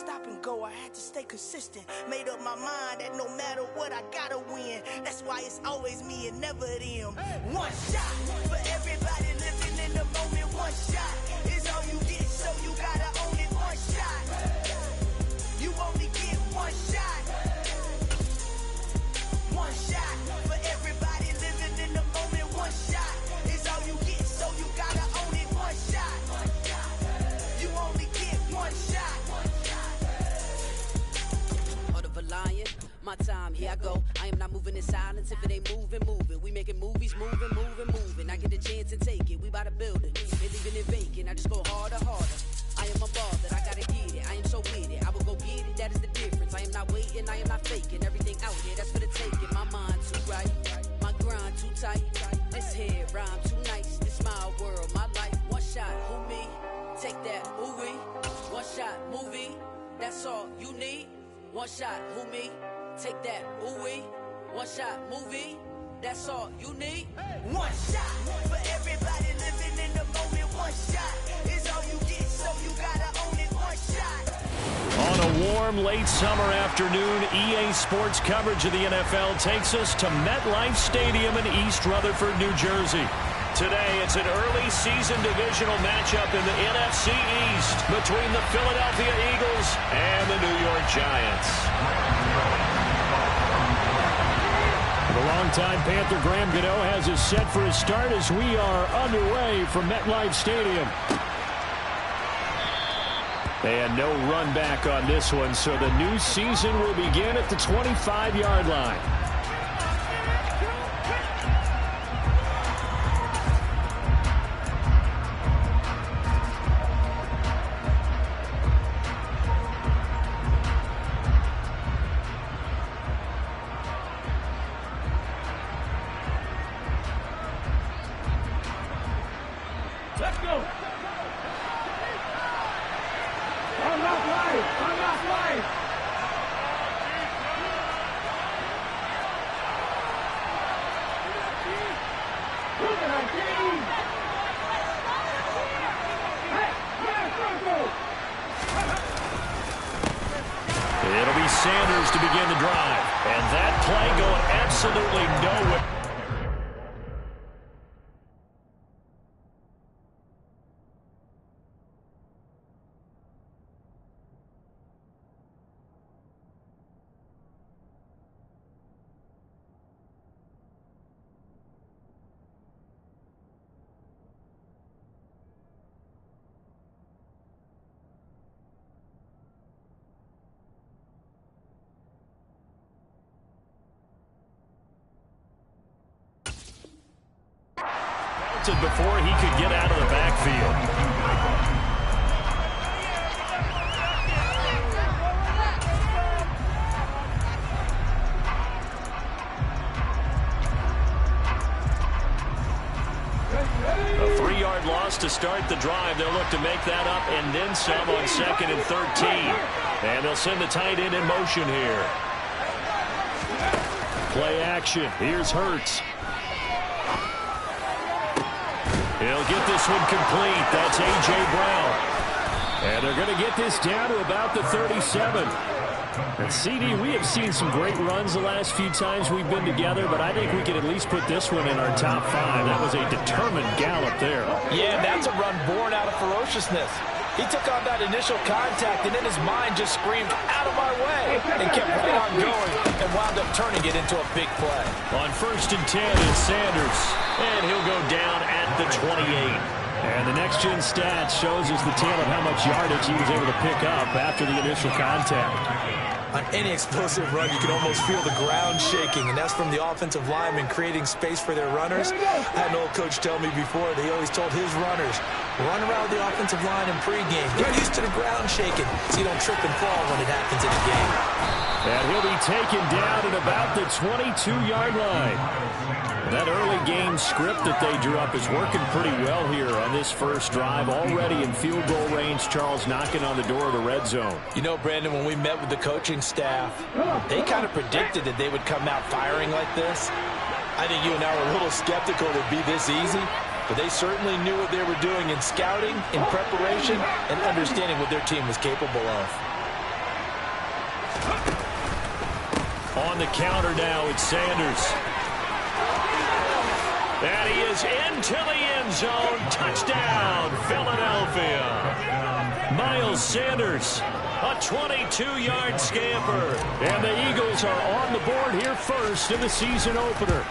stop and go, I had to stay consistent. Made up my mind that no matter what, I gotta win. That's why it's always me and never them. One shot for everybody living in the moment. One shot is all you get, so you gotta own it. One shot, you only get one shot. One shot for everybody living in the moment. One shot is all you get, so you gotta own it. One shot, you only get one shot. Heart of a lion, my time, here I go. I am not moving in silence. If it ain't moving, moving. We making movies, moving, moving, moving. I get a chance and take it. We bout to build it. They leaving it vacant. I just go harder, harder. I am a ball that I gotta get it. I am so with it. I will go get it. That is the difference. I am not waiting. I am not faking. Everything out here, that's for the taking. My mind too right. My grind too tight. This head rhyme too nice. This my world, my life. One shot, who me? Take that, who we? One shot, movie. That's all you need. One shot, who me? Take that, who we? One shot, movie. That's all you need. One shot for everybody living in the moment. One shot is all you get, so you gotta own it. One shot. On a warm, late summer afternoon, EA Sports coverage of the NFL takes us to MetLife Stadium in East Rutherford, New Jersey. Today, it's an early season divisional matchup in the NFC East between the Philadelphia Eagles and the New York Giants. The longtime Panther Graham Gano has us set for his start as we are underway from MetLife Stadium. And no run back on this one, so the new season will begin at the 25-yard line. Let's go. Unlock life. Unlock life. Look at our team. Hey, It'll be Sanders to begin the drive. And that play going absolutely nowhere. Before he could get out of the backfield. A 3-yard loss to start the drive. They'll look to make that up and then some on 2nd and 13. And they'll send the tight end in motion here. Play action. Here's Hurts. He'll get this one complete. That's A.J. Brown. And they're going to get this down to about the 37. And CD, we have seen some great runs the last few times we've been together, but I think we could at least put this one in our top 5. That was a determined gallop there. Yeah, that's a run born out of ferociousness. He took on that initial contact, and then his mind just screamed, out of my way, and kept right on going and wound up turning it into a big play. On 1st and 10 is Sanders, and he'll go down at the 28. And the next-gen stats shows us the tale of how much yardage he was able to pick up after the initial contact. On any explosive run, you can almost feel the ground shaking, and that's from the offensive linemen creating space for their runners. I had an old coach tell me before that he always told his runners, run around the offensive line in pregame. Get used to the ground shaking so you don't trip and fall when it happens in the game. And he'll be taken down at about the 22-yard line. That early game script that they drew up is working pretty well here on this first drive. Already in field goal range, Charles knocking on the door of the red zone. You know, Brandon, when we met with the coaching staff, they kind of predicted that they would come out firing like this. I think you and I were a little skeptical it would be this easy, but they certainly knew what they were doing in scouting, in preparation, and understanding what their team was capable of. On the counter now, it's Sanders. And he is into the end zone. Touchdown, Philadelphia. Miles Sanders, a 22-yard scamper. And the Eagles are on the board here first in the season opener.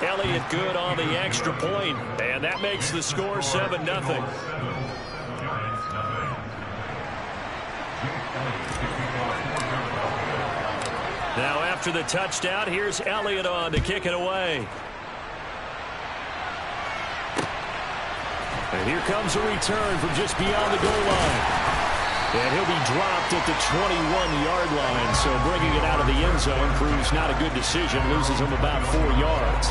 Elliott good on the extra point, and that makes the score 7-0. Now after the touchdown, here's Elliott on to kick it away. And here comes a return from just beyond the goal line. And he'll be dropped at the 21-yard line, so bringing it out of the end zone proves not a good decision, loses him about 4 yards.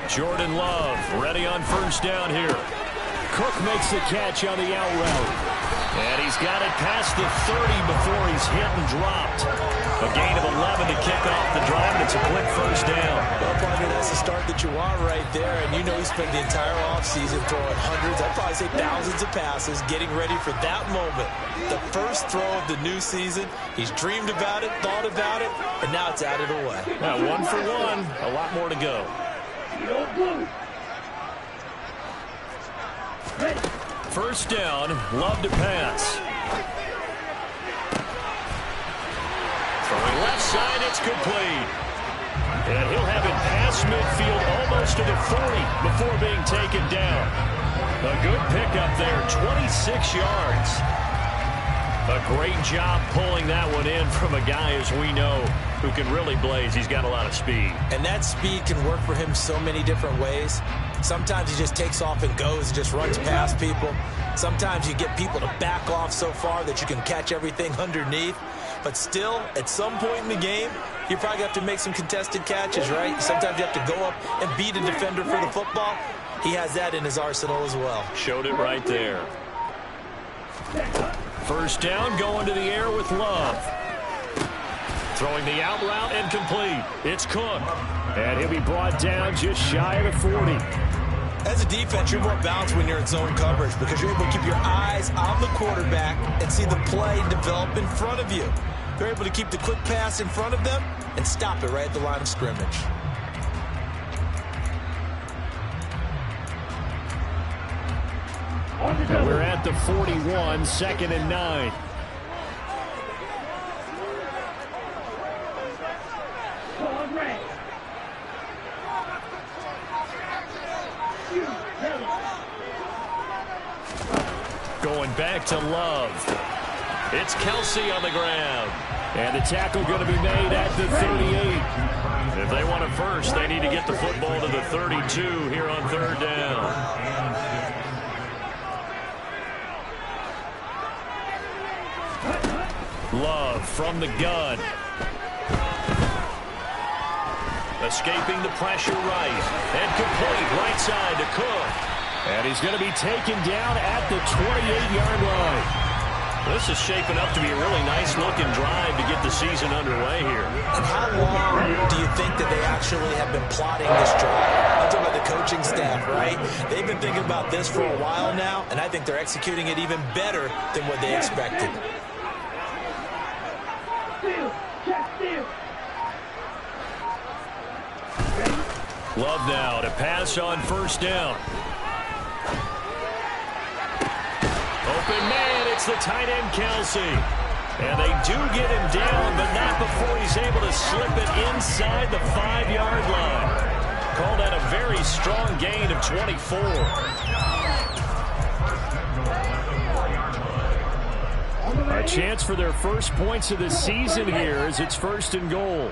Jordan Love ready on first down here. Cook makes the catch on the out route. And he's got it past the 30 before he's hit and dropped. A gain of 11 to kick off the drive, and it's a quick first down. Well, partner, that's the start that you want right there. And you know he spent the entire offseason throwing hundreds, I'd probably say thousands of passes, getting ready for that moment. The first throw of the new season. He's dreamed about it, thought about it, and now it's out of the way. Now 1 for 1, a lot more to go. First down, Love to pass. Throwing left side, it's complete. And he'll have it past midfield almost to the 40 before being taken down. A good pickup there, 26 yards. A great job pulling that one in from a guy, as we know, who can really blaze. He's got a lot of speed. And that speed can work for him so many different ways. Sometimes he just takes off and goes and just runs past people. Sometimes you get people to back off so far that you can catch everything underneath. But still, at some point in the game, you probably have to make some contested catches, right? Sometimes you have to go up and beat a defender for the football. He has that in his arsenal as well. Showed it right there. First down, going to the air with Love. Throwing the out route and complete. It's Cook. And he'll be brought down just shy of the 40. As a defense, you're more balanced when you're in zone coverage because you're able to keep your eyes on the quarterback and see the play develop in front of you. You're able to keep the quick pass in front of them and stop it right at the line of scrimmage. And we're at the 41, 2nd and 9. Going back to Love. It's Kelsey on the ground. And the tackle going to be made at the 38. If they want it first, they need to get the football to the 32 here on third down. Love from the gun. Escaping the pressure right. And complete right side to Cook. And he's going to be taken down at the 28-yard line. This is shaping up to be a really nice-looking drive to get the season underway here. And how long do you think that they actually have been plotting this drive? I'm talking about the coaching staff, right? They've been thinking about this for a while now, and I think they're executing it even better than what they expected. Love now to pass on first down. Open man, it's the tight end Kelsey. And they do get him down, but not before he's able to slip it inside the 5-yard line. Call that a very strong gain of 24. A chance for their first points of the season here as it's 1st and goal.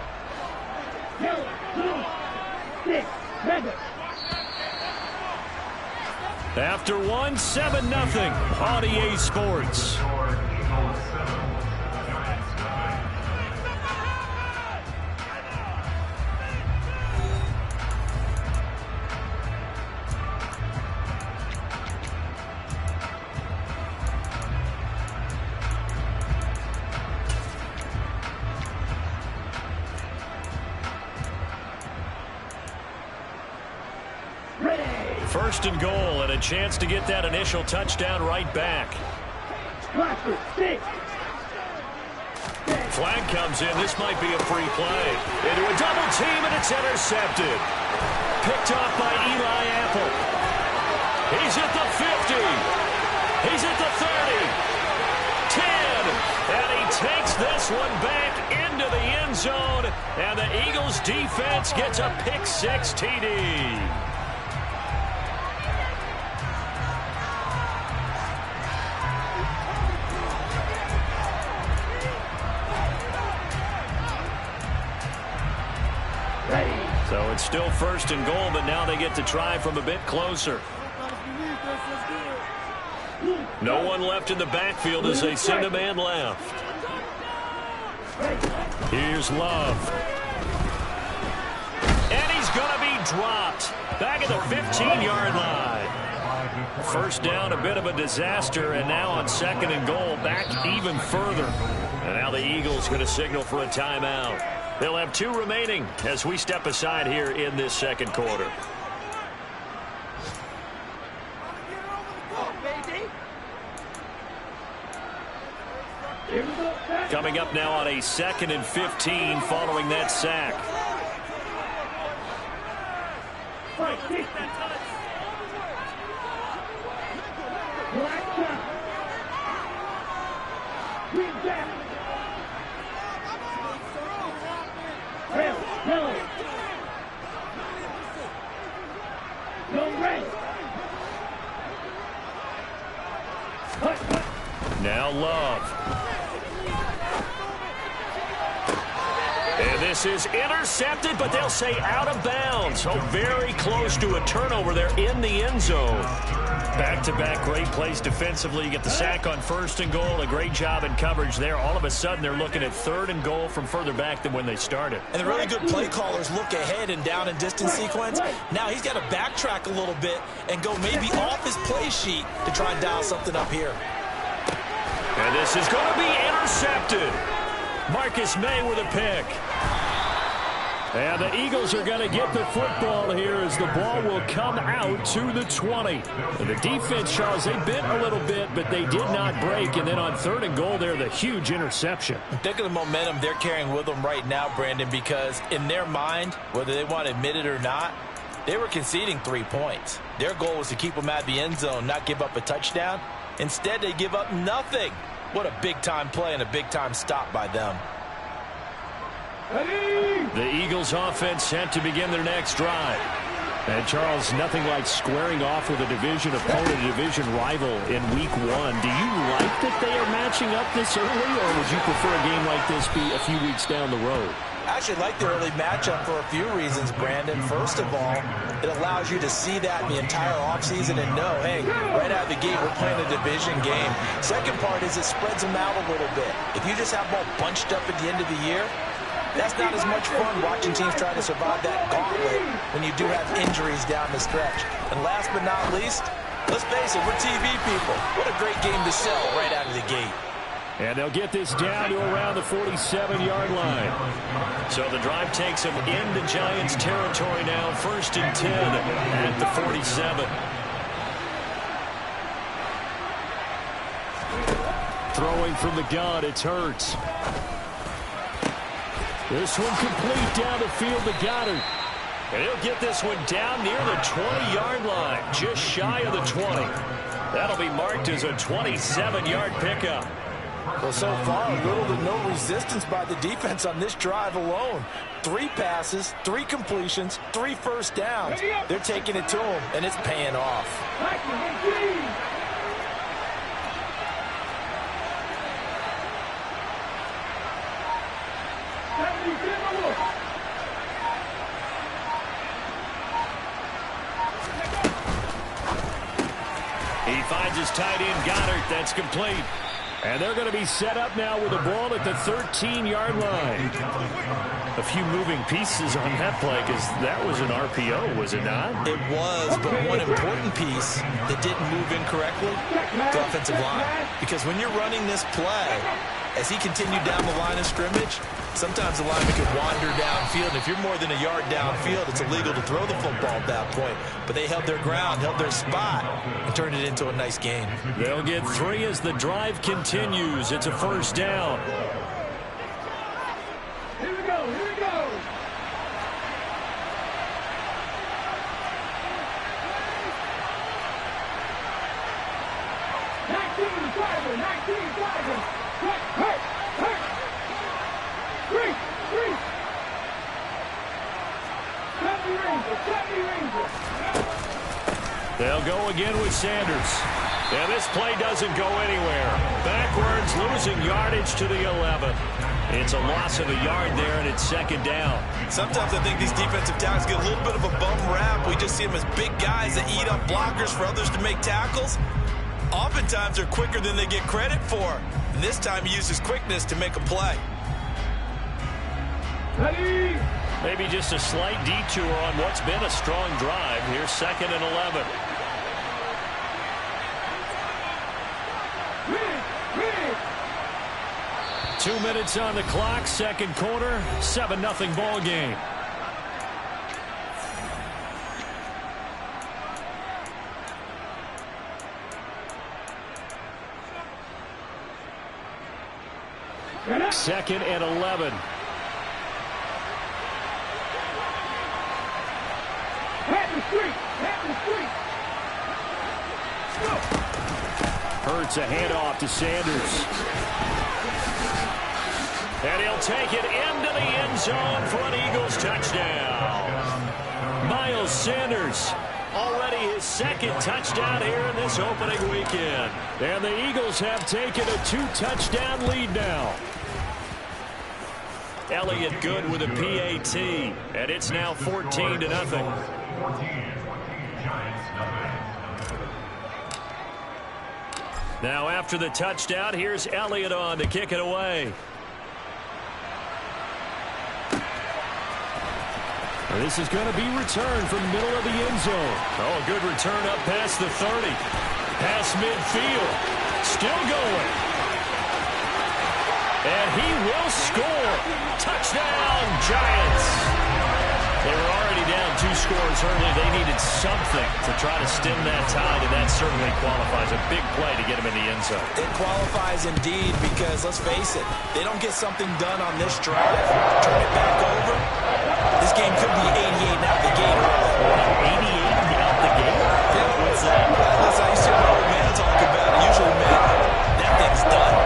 After 1, 7-0 on EA Sports. First and goal, and a chance to get that initial touchdown right back. Flag comes in. This might be a free play. Into a double team, and it's intercepted. Picked off by Eli Apple. He's at the 50. He's at the 30. 10. And he takes this one back into the end zone. And the Eagles defense gets a pick-6 TD. So it's still first and goal, but now they get to try from a bit closer. No one left in the backfield as they send a man left. Here's Love. And he's going to be dropped. Back at the 15-yard line. First down, a bit of a disaster, and now on second and goal, back even further. And now the Eagles going to signal for a timeout. They'll have 2 remaining as we step aside here in this second quarter. Coming up now on a 2nd and 15 following that sack. Now Love. And this is intercepted, but they'll say out of bounds. So very close to a turnover there in the end zone. Back-to-back great plays defensively. You get the sack on first and goal. A great job in coverage there. All of a sudden, they're looking at third and goal from further back than when they started. And the really good play callers look ahead and down and distance sequence. Now he's got to backtrack a little bit and go maybe off his play sheet to try and dial something up here. And this is going to be intercepted. Marcus May with a pick. And the Eagles are going to get the football here as the ball will come out to the 20. And the defense, Charles, they bit a little bit, but they did not break. And then on third and goal there, the huge interception. Think of the momentum they're carrying with them right now, Brandon, because in their mind, whether they want to admit it or not, they were conceding 3 points. Their goal was to keep them at the end zone, not give up a touchdown. Instead, they give up nothing. What a big-time play and a big-time stop by them. The Eagles offense set to begin their next drive. And, Charles, nothing like squaring off with a division opponent, a division rival in Week 1. Do you like that they are matching up this early, or would you prefer a game like this be a few weeks down the road? I actually like the early matchup for a few reasons, Brandon. First of all, it allows you to see that in the entire offseason and know, hey, right out of the gate, we're playing a division game. Second part is it spreads them out a little bit. If you just have them all bunched up at the end of the year, that's not as much fun watching teams try to survive that gauntlet when you do have injuries down the stretch. And last but not least, let's face it, we're TV people. What a great game to sell right out of the gate. And they'll get this down to around the 47-yard line. So the drive takes them into Giants territory now. 1st and 10 at the 47. Throwing from the gun, it's Hurts. This one complete down the field to Goddard. And he'll get this one down near the 20-yard line, just shy of the 20. That'll be marked as a 27-yard pickup. Well, so far, little to no resistance by the defense on this drive alone. 3 passes, 3 completions, 3 first downs. They're taking it to them, and it's paying off. He finds his tight end, Goddard. That's complete. And they're going to be set up now with the ball at the 13-yard line. A few moving pieces on that play because that was an RPO, was it not? It was, but one important piece that didn't move incorrectly, the offensive line. Because when you're running this play, as he continued down the line of scrimmage, sometimes the lineman can wander downfield. If you're more than a yard downfield, it's illegal to throw the football at that point. But they held their ground, held their spot, and turned it into a nice gain. They'll get 3 as the drive continues. It's a first down. Here we go, here we go. They'll go again with Sanders. And this play doesn't go anywhere. Backwards, losing yardage to the 11. It's a loss of a yard there, and it's second down. Sometimes I think these defensive tackles get a little bit of a bum rap. We just see them as big guys that eat up blockers for others to make tackles. Oftentimes, they're quicker than they get credit for. And this time, he used his quickness to make a play. Ready? Maybe just a slight detour on what's been a strong drive. Here's 2nd and 11. Ready. 2 minutes on the clock, second quarter, 7-0 ball game. Second and 11. Hurts a handoff to Sanders. And he'll take it into the end zone for an Eagles touchdown. Miles Sanders, already his 2nd touchdown here in this opening weekend. And the Eagles have taken a 2-touchdown lead now. Elliott good with a PAT, and it's now 14-0. Now after the touchdown, here's Elliott on to kick it away. This is going to be returned from the middle of the end zone. Oh, a good return up past the 30. Past midfield. Still going. And he will score. Touchdown, Giants. They were already down 2 scores early. They needed something to try to stem that tide, and that certainly qualifies. A big play to get them in the end zone. It qualifies indeed because, let's face it, they don't get something done on this drive, turn it back over. This game could be 88 out the gate early. 88 out the gate? Yeah, what's that? Listen, I used to hear my old man talk about it. Usually, man, that thing's done.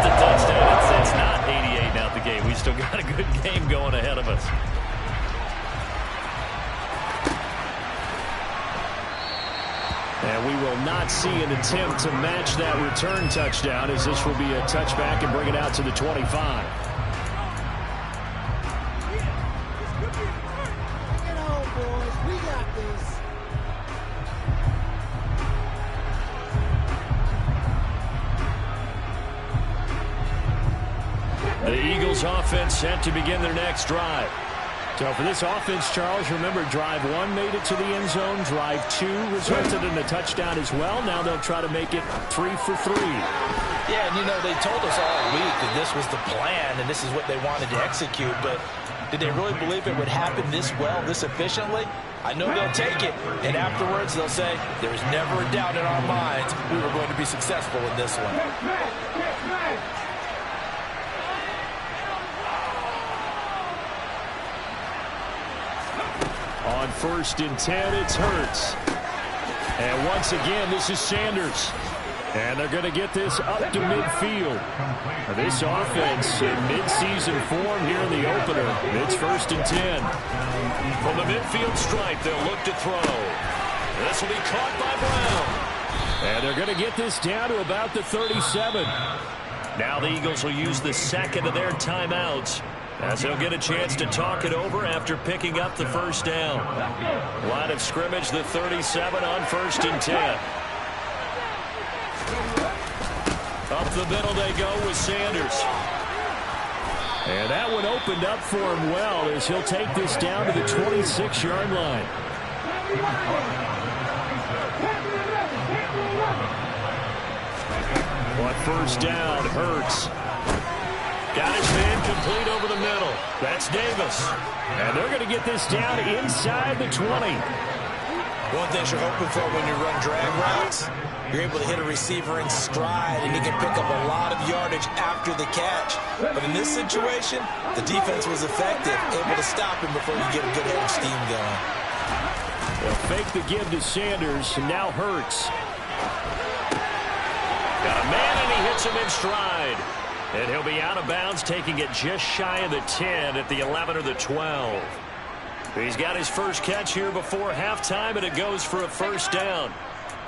The touchdown, it's not 88 out the gate. We still got a good game going ahead of us. And we will not see an attempt to match that return touchdown, as this will be a touchback and bring it out to the 25. Get on, boys. We got this. The Eagles offense set to begin their next drive. So for this offense, Charles, remember drive 1 made it to the end zone. Drive 2 resulted in a touchdown as well. Now they'll try to make it 3 for 3. Yeah, and you know, they told us all week that this was the plan and this is what they wanted to execute, but did they really believe it would happen this well, this efficiently? I know they'll take it, and afterwards they'll say, there was never a doubt in our minds we were going to be successful in this one. On 1st and 10, it's Hurts. And once again, this is Sanders. And they're going to get this up to midfield. This offense in midseason form here in the opener. It's 1st and 10. From the midfield stripe, they'll look to throw. This will be caught by Brown. And they're going to get this down to about the 37. Now the Eagles will use the 2nd of their timeouts, as they'll get a chance to talk it over after picking up the first down. Line of scrimmage, the 37 on 1st and 10. Up the middle they go with Sanders. And that one opened up for him well, as he'll take this down to the 26-yard line. On first down. Hurts. Got his man complete over the middle. That's Davis. And they're going to get this down inside the 20. One thing you're hoping for when you run drag routes, you're able to hit a receiver in stride, and he can pick up a lot of yardage after the catch. But in this situation, the defense was effective, able to stop him before you get a good head of steam going. They'll fake the give to Sanders, and now Hurts. Got a man, and he hits him in stride. And he'll be out of bounds, taking it just shy of the 10 at the 11 or the 12. He's got his first catch here before halftime, and it goes for a first down.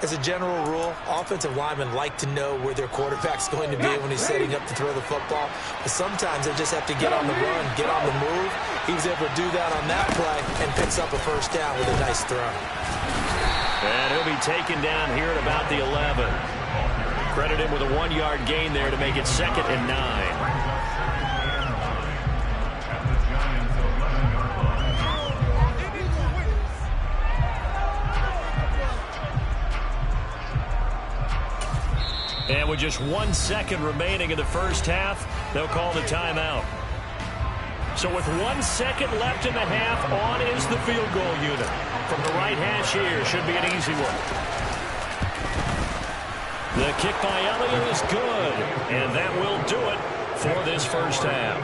As a general rule, offensive linemen like to know where their quarterback's going to be when he's setting up to throw the football. But sometimes they just have to get on the run, get on the move. He was able to do that on that play and picks up a first down with a nice throw. And he'll be taken down here at about the 11. Credit him with a 1-yard gain there to make it 2nd and 9. And with just 1 second remaining in the first half, they'll call the timeout. So with 1 second left in the half, on is the field goal unit. From the right hash here, should be an easy one. The kick by Elliott is good, and that will do it for this first half.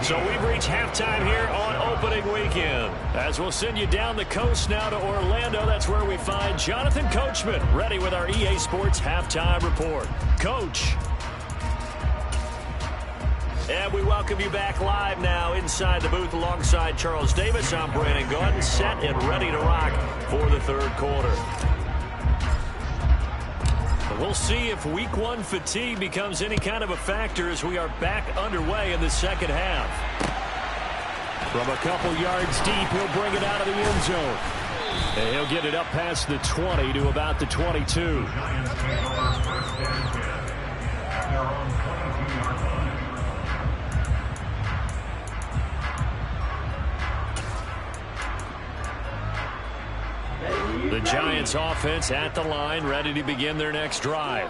So we've reached halftime here on opening weekend. As we'll send you down the coast now to Orlando, that's where we find Jonathan Coachman ready with our EA Sports halftime report. Coach. And we welcome you back live now inside the booth alongside Charles Davis. I'm Brandon Gaudin, set and ready to rock for the third quarter. We'll see if week 1 fatigue becomes any kind of a factor as we are back underway in the second half. From a couple yards deep, he'll bring it out of the end zone. And he'll get it up past the 20 to about the 22. The Giants offense at the line, ready to begin their next drive.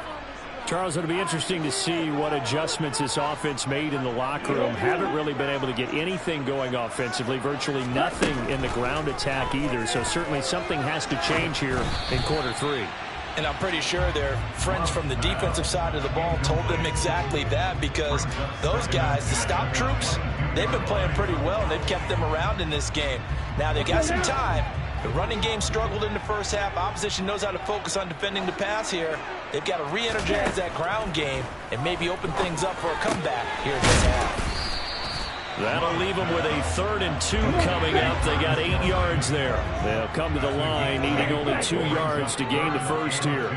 Charles, it'll be interesting to see what adjustments this offense made in the locker room. Haven't really been able to get anything going offensively, virtually nothing in the ground attack either. So certainly something has to change here in quarter 3. And I'm pretty sure their friends from the defensive side of the ball told them exactly that, because those guys, the stop troops, they've been playing pretty well, and they've kept them around in this game. Now they got some time. The running game struggled in the first half. Opposition knows how to focus on defending the pass here. They've got to re-energize that ground game and maybe open things up for a comeback here in this half. That'll leave them with a 3rd and 2 coming up. They got 8 yards there. They'll come to the line needing only 2 yards to gain the first here.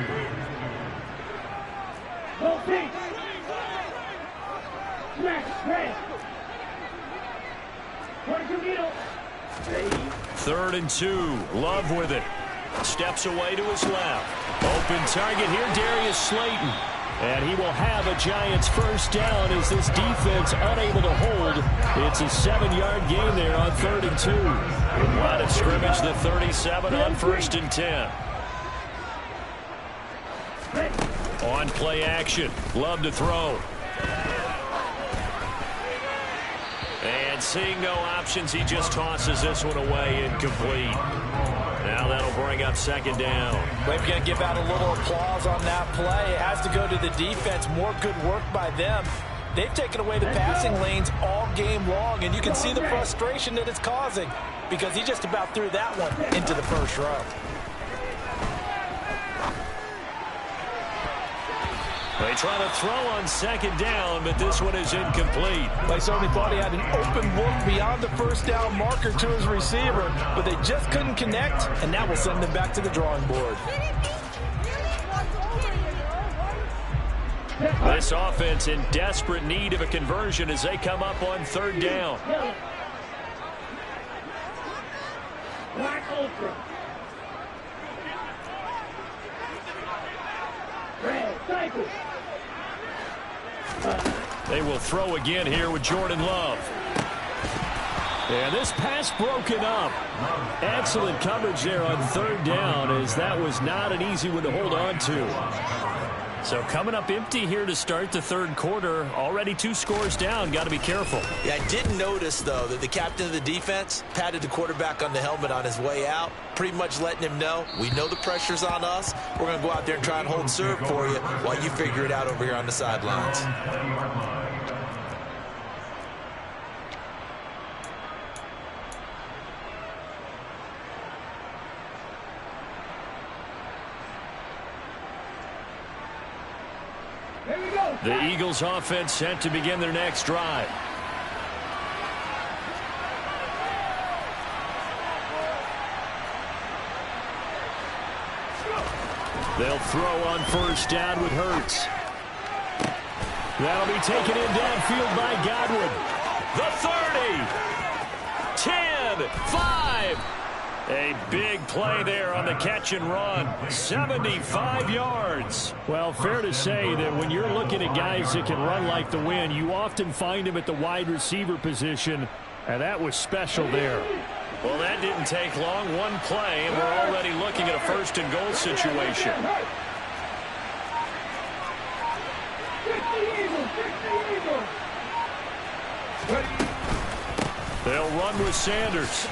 3rd and 2. Love with it. Steps away to his left. Open target here, Darius Slayton. And he will have a Giants first down as this defense unable to hold. It's a 7-yard gain there on 3rd and 2. Line of scrimmage, the 37 on 1st and 10. On play action. Love to throw. And seeing no options, he just tosses this one away, incomplete. Now that'll bring up 2nd down. We're going to give out a little applause on that play. It has to go to the defense. More good work by them. They've taken away the passing lanes all game long, and you can see the frustration that it's causing because he just about threw that one into the first row. They try to throw on 2nd down, but this one is incomplete. They certainly thought he had an open look beyond the first down marker to his receiver, but they just couldn't connect, and that will send them back to the drawing board. This offense in desperate need of a conversion as they come up on 3rd down. They will throw again here with Jordan Love. And this pass broken up. Excellent coverage there on 3rd down, as that was not an easy one to hold on to. So coming up empty here to start the third quarter. Already 2 scores down. Got to be careful. Yeah, I did notice, though, that the captain of the defense patted the quarterback on the helmet on his way out, pretty much letting him know, we know the pressure's on us. We're going to go out there and try and hold serve for you while you figure it out over here on the sidelines. The Eagles offense set to begin their next drive. They'll throw on first down with Hurts. That'll be taken in downfield by Godwin. The 30, 10, 5. A big play there on the catch and run. 75 yards. Well, fair to say that when you're looking at guys that can run like the wind, you often find them at the wide receiver position, and that was special there. Well, that didn't take long. One play, and we're already looking at a first and goal situation. They'll run with Sanders.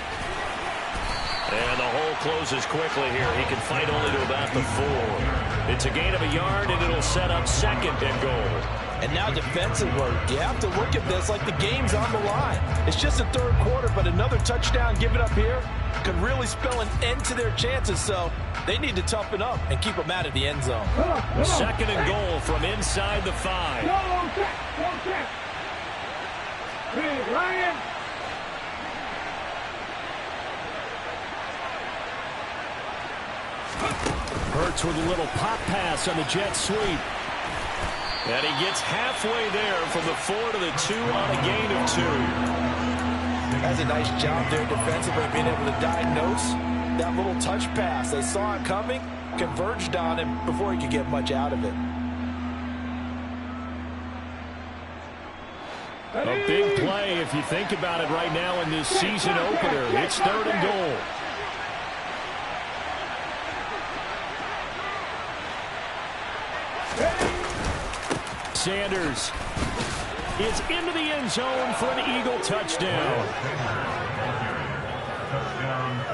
And the hole closes quickly here. He can fight only to about the 4. It's a gain of a yard, and it'll set up second and goal. And now defensively, you have to look at this like the game's on the line. It's just a third quarter, but another touchdown given up here could really spell an end to their chances. So they need to toughen up and keep them out of the end zone. Second and goal from inside the 5. Big Lion. Hurts with a little pop pass on the jet sweep. And he gets halfway there from the 4 to the 2 on a gain of 2. That's a nice job there defensively, being able to diagnose that little touch pass. They saw it coming, converged on him before he could get much out of it. A big play if you think about it right now in this season opener. It's third and goal. Sanders is into the end zone for an Eagle touchdown.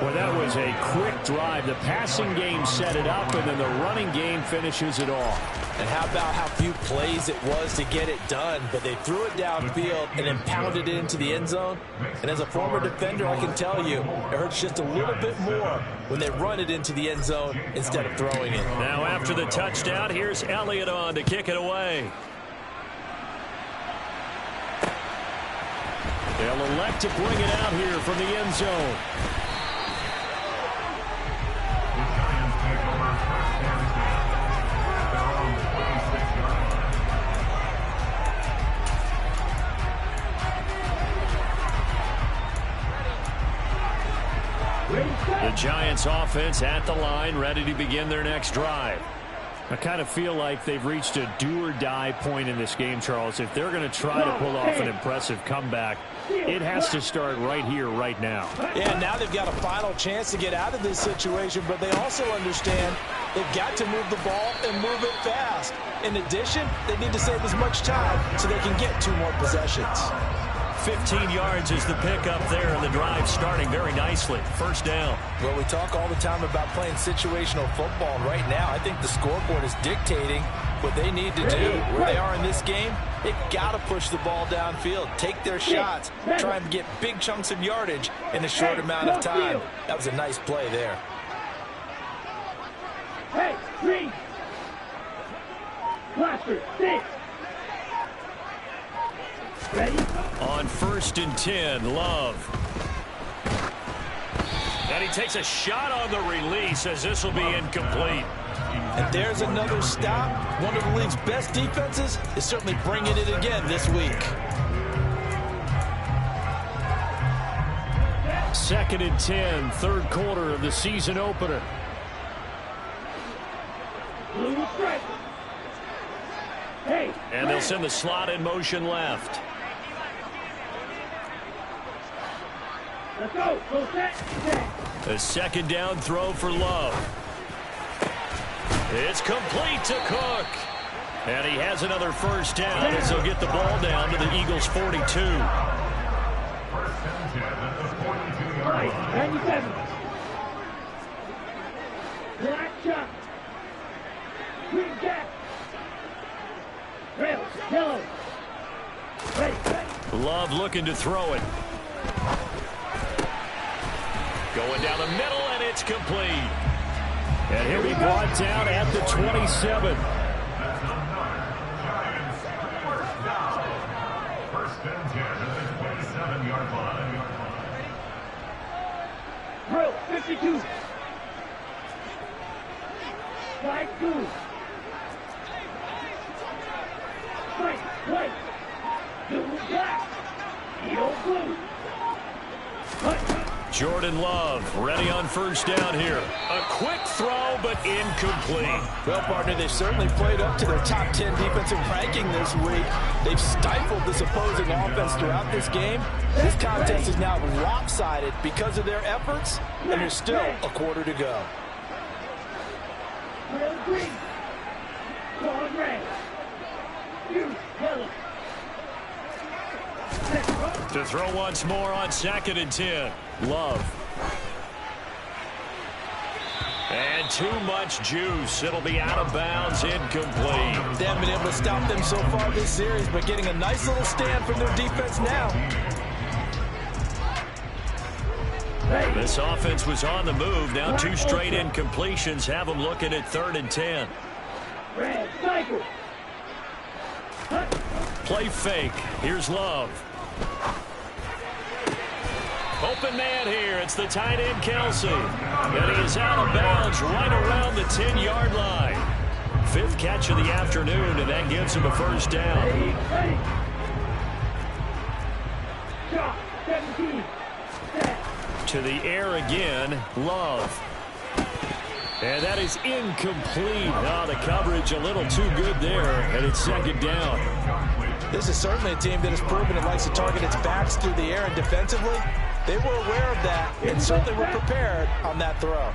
Well, that was a quick drive. The passing game set it up, and then the running game finishes it off. And how about how few plays it was to get it done, but they threw it downfield and then pounded it into the end zone. And as a former defender, I can tell you, it hurts just a little bit more when they run it into the end zone instead of throwing it. Now after the touchdown, here's Elliott on to kick it away. They'll elect to bring it out here from the end zone. The Giants offense at the line, ready to begin their next drive. I kind of feel like they've reached a do-or-die point in this game, Charles. If they're going to try to pull off an impressive comeback, it has to start right here, right now. Yeah, now they've got a final chance to get out of this situation, but they also understand they've got to move the ball and move it fast. In addition, they need to save as much time so they can get 2 more possessions. 15 yards is the pickup there, and the drive starting very nicely. First down. Well, we talk all the time about playing situational football, and right now I think the scoreboard is dictating what they need to do. Where they are in this game, they've got to push the ball downfield, take their shots, try and get big chunks of yardage in a short amount of time. That was a nice play there. Hey, 3. Cluster, 6. Ready? On first and 10, Love. And he takes a shot on the release as this will be incomplete. And there's another stop. One of the league's best defenses is certainly bringing it again this week. Second and 10, third quarter of the season opener. Hey, and they'll send the slot in motion left. Let's go. Go set. A second down throw for Love. It's complete to Cook. And he has another first down as they'll get the ball down to the Eagles' 42. 97. Black shot. Green gap. Red, yellow. Ready. Love looking to throw it. Going down the middle, and it's complete. And he'll be brought down at the 27. Drill, 52. Strike 2. Strike, white. Blue, black. Yellow, blue. Jordan Love ready on first down here. A quick throw, but incomplete. Well, partner, they've certainly played up to their top 10 defensive ranking this week. They've stifled this opposing offense throughout this game. This contest is now lopsided because of their efforts, and there's still a quarter to go. Drill, green. Ball, red. You, yellow. To throw once more on 2nd and 10. Love. And too much juice. It'll be out of bounds, incomplete. They haven't been able to stop them so far this series, but getting a nice little stand from their defense now. This offense was on the move. Now 2 straight incompletions have them looking at 3rd and 10. Red, cycle. Play fake. Here's Love. Open man here. It's the tight end, Kelsey. And he is out of bounds right around the 10-yard line. 5th catch of the afternoon, and that gives him a first down. Ready. Shot, 17. Set. To the air again, Love. And that is incomplete. Oh, the coverage a little too good there, and it's 2nd down. This is certainly a team that has proven it likes to target its backs through the air and defensively. They were aware of that and certainly were prepared on that throw.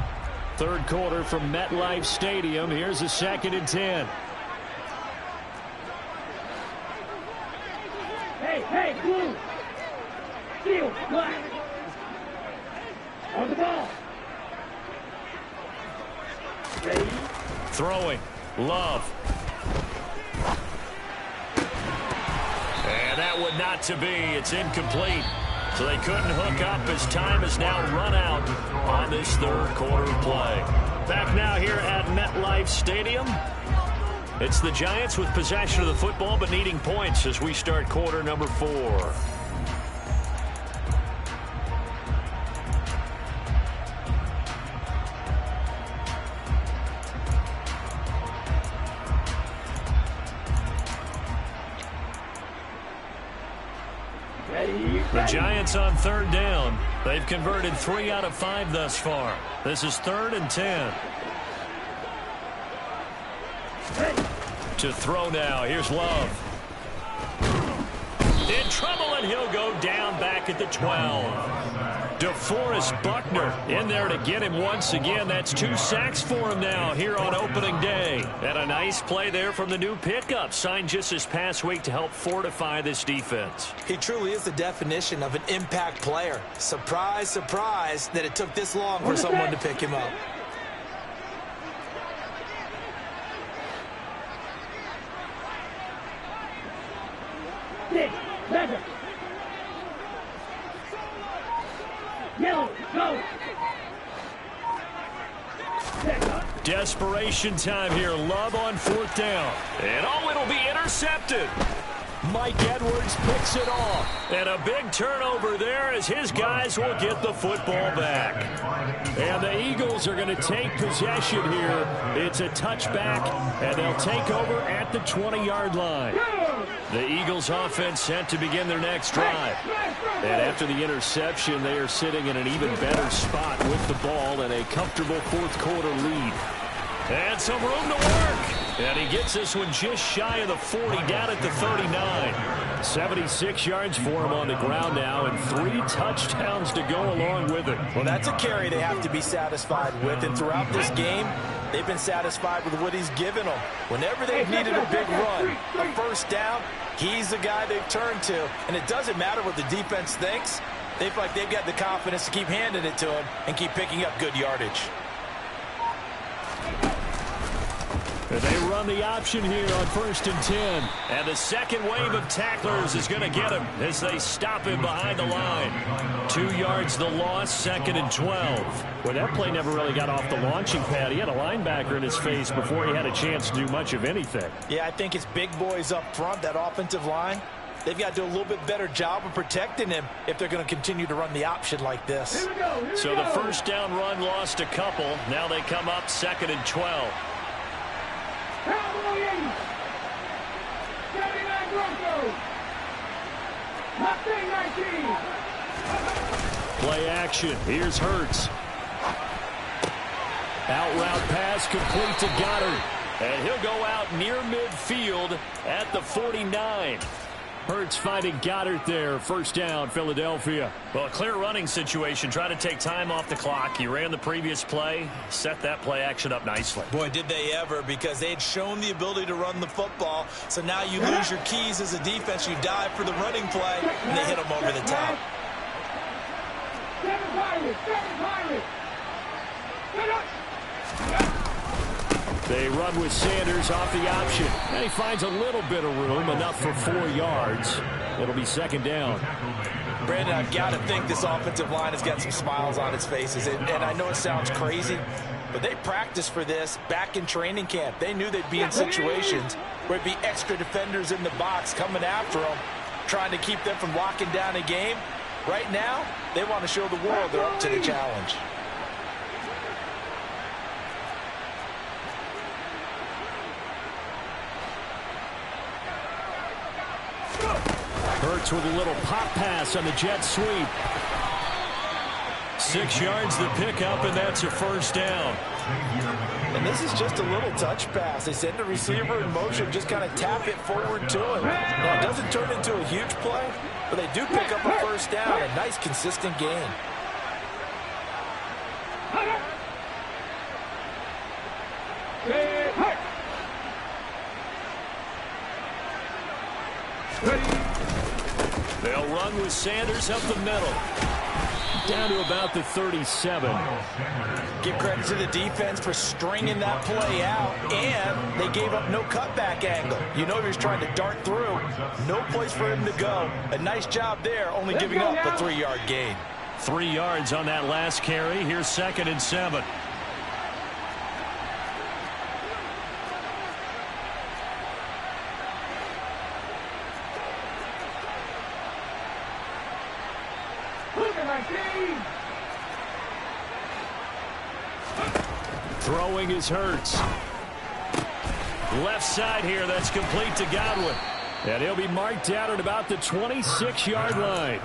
3rd quarter from MetLife Stadium. Here's a 2nd and 10. Hey, blue. Steel, black. On the ball. Ready. Throwing. Love. And that would not to be. It's incomplete. So they couldn't hook up as time has now run out on this 3rd quarter play. Back now here at MetLife Stadium. It's the Giants with possession of the football but needing points as we start quarter number 4. The Giants on 3rd down. They've converted 3 out of 5 thus far. This is 3rd and 10. To throw now. Here's Love. In trouble, and he'll go down back at the 12. DeForest Buckner in there to get him once again. That's 2 sacks for him now here on opening day. And a nice play there from the new pickup, signed just this past week to help fortify this defense. He truly is the definition of an impact player. Surprise, surprise that it took this long for someone to pick him up. Leather. Yellow, go. Desperation time here. Love on 4th down. And it'll be intercepted. Mike Edwards picks it off. And a big turnover there as his guys will get the football back. And the Eagles are going to take possession here. It's a touchback, and they'll take over at the 20-yard line. The Eagles offense set to begin their next drive. And after the interception, they are sitting in an even better spot with the ball and a comfortable 4th quarter lead. And some room to work. And he gets this one just shy of the 40, down at the 39. 76 yards for him on the ground now, and 3 touchdowns to go along with it. Well, that's a carry they have to be satisfied with. And throughout this game, They've been satisfied with what he's given them. Whenever they've needed a big run, a first down, he's the guy they've turned to. And it doesn't matter what the defense thinks. They feel like they've got the confidence to keep handing it to him and keep picking up good yardage. And they run the option here on 1st and 10. And the second wave of tacklers is going to get him as they stop him behind the line. 2 yards the loss, 2nd and 12. Well, that play never really got off the launching pad. He had a linebacker in his face before he had a chance to do much of anything. Yeah, I think it's big boys up front, that offensive line. They've got to do a little bit better job of protecting him if they're going to continue to run the option like this. So the first down run lost a couple. Now they come up 2nd and 12. Play action. Here's Hurts. Out route pass complete to Goddard. And he'll go out near midfield at the 49. Hurts finding Goddard there. First down, Philadelphia. Well, a clear running situation. Try to take time off the clock. He ran the previous play, set that play action up nicely. Boy, did they ever, because they had shown the ability to run the football. So now you lose your keys as a defense. You dive for the running play, and they hit them over the top. They run with Sanders off the option. And he finds a little bit of room, enough for 4 yards. It'll be 2nd down. Brandon, I've got to think this offensive line has got some smiles on its faces. And I know it sounds crazy, but they practiced for this back in training camp. They knew they'd be in situations where it'd be extra defenders in the box coming after them, trying to keep them from locking down a game. Right now, they want to show the world they're up to the challenge. Hurts with a little pop pass on the jet sweep. 6 yards the pickup, and that's a first down. And this is just a little touch pass. They send the receiver in motion, just kind of tap it forward to him. Now, it doesn't turn into a huge play, but they do pick up a first down. A nice, consistent gain. They'll run with Sanders up the middle. Down to about the 37. Give credit to the defense for stringing that play out, and they gave up no cutback angle. You know he was trying to dart through. No place for him to go. A nice job there, only giving up a 3-yard gain. 3 yards on that last carry. Here's 2nd and 7. Throwing is Hurts. Left side here, that's complete to Godwin. And he'll be marked out at about the 26-yard line.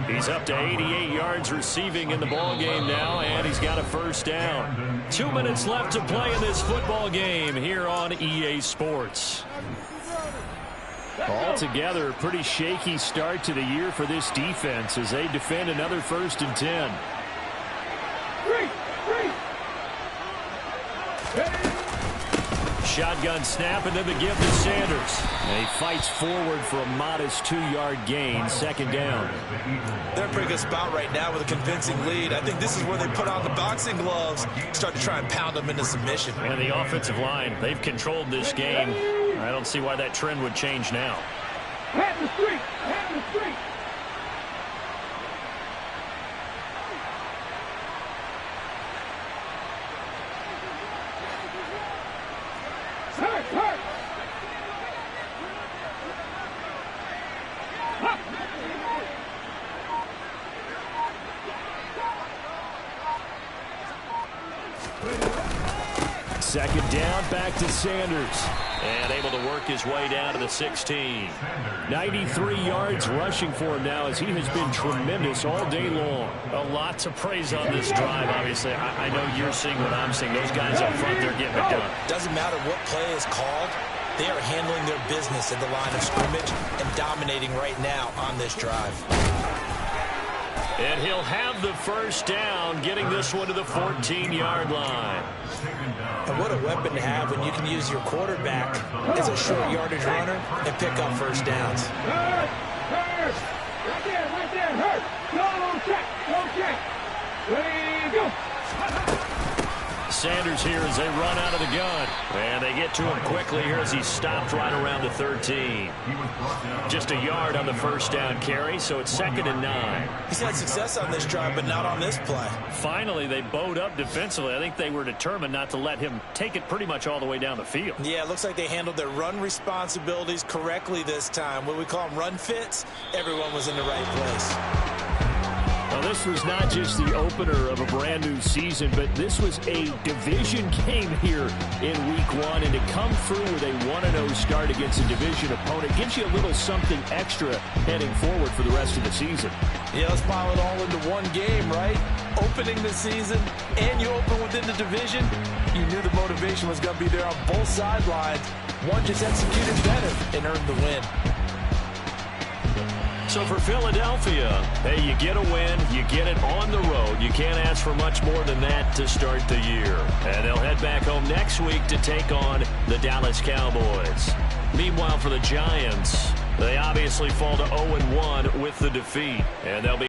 He's up to 88 yards receiving in the ball game now, and he's got a first down. 2 minutes left to play in this football game here on EA Sports. Altogether, a pretty shaky start to the year for this defense as they defend another 1st and 10. Shotgun snap, and then the give to Sanders. And he fights forward for a modest 2-yard gain, 2nd down. They're in a pretty good spot right now with a convincing lead. I think this is where they put on the boxing gloves, start to try and pound them into submission. And the offensive line, they've controlled this game. I don't see why that trend would change now. Have the street! Have the street! Second down, back to Sanders. And able to work his way down to the 16. 93 yards rushing for him now as he has been tremendous all day long. A lot to praise on this drive, obviously. I know you're seeing what I'm seeing. Those guys up front, they're getting it done. Doesn't matter what play is called. They are handling their business at the line of scrimmage and dominating right now on this drive. And he'll have the first down, getting this one to the 14-yard line. And what a weapon to have when you can use your quarterback as a short yardage runner and pick up first downs. Hurt! Right there, hurt! Go check! Ready, go! Sanders here as they run out of the gun. And they get to him quickly here as he stopped right around the 13. Just a yard on the first down carry, so it's 2nd and 9. He's had success on this drive, but not on this play. Finally, they bowed up defensively. I think they were determined not to let him take it pretty much all the way down the field. Yeah, it looks like they handled their run responsibilities correctly this time. What we call them run fits, everyone was in the right place. Well, this was not just the opener of a brand-new season, but this was a division game here in Week 1. And to come through with a 1-0 start against a division opponent gives you a little something extra heading forward for the rest of the season. Yeah, let's pile it all into one game, right? Opening the season, and you open within the division. You knew the motivation was going to be there on both sidelines. One just executed better and earned the win. So for Philadelphia, hey, you get a win, you get it on the road. You can't ask for much more than that to start the year. And they'll head back home next week to take on the Dallas Cowboys. Meanwhile, for the Giants, they obviously fall to 0-1 with the defeat. And they'll be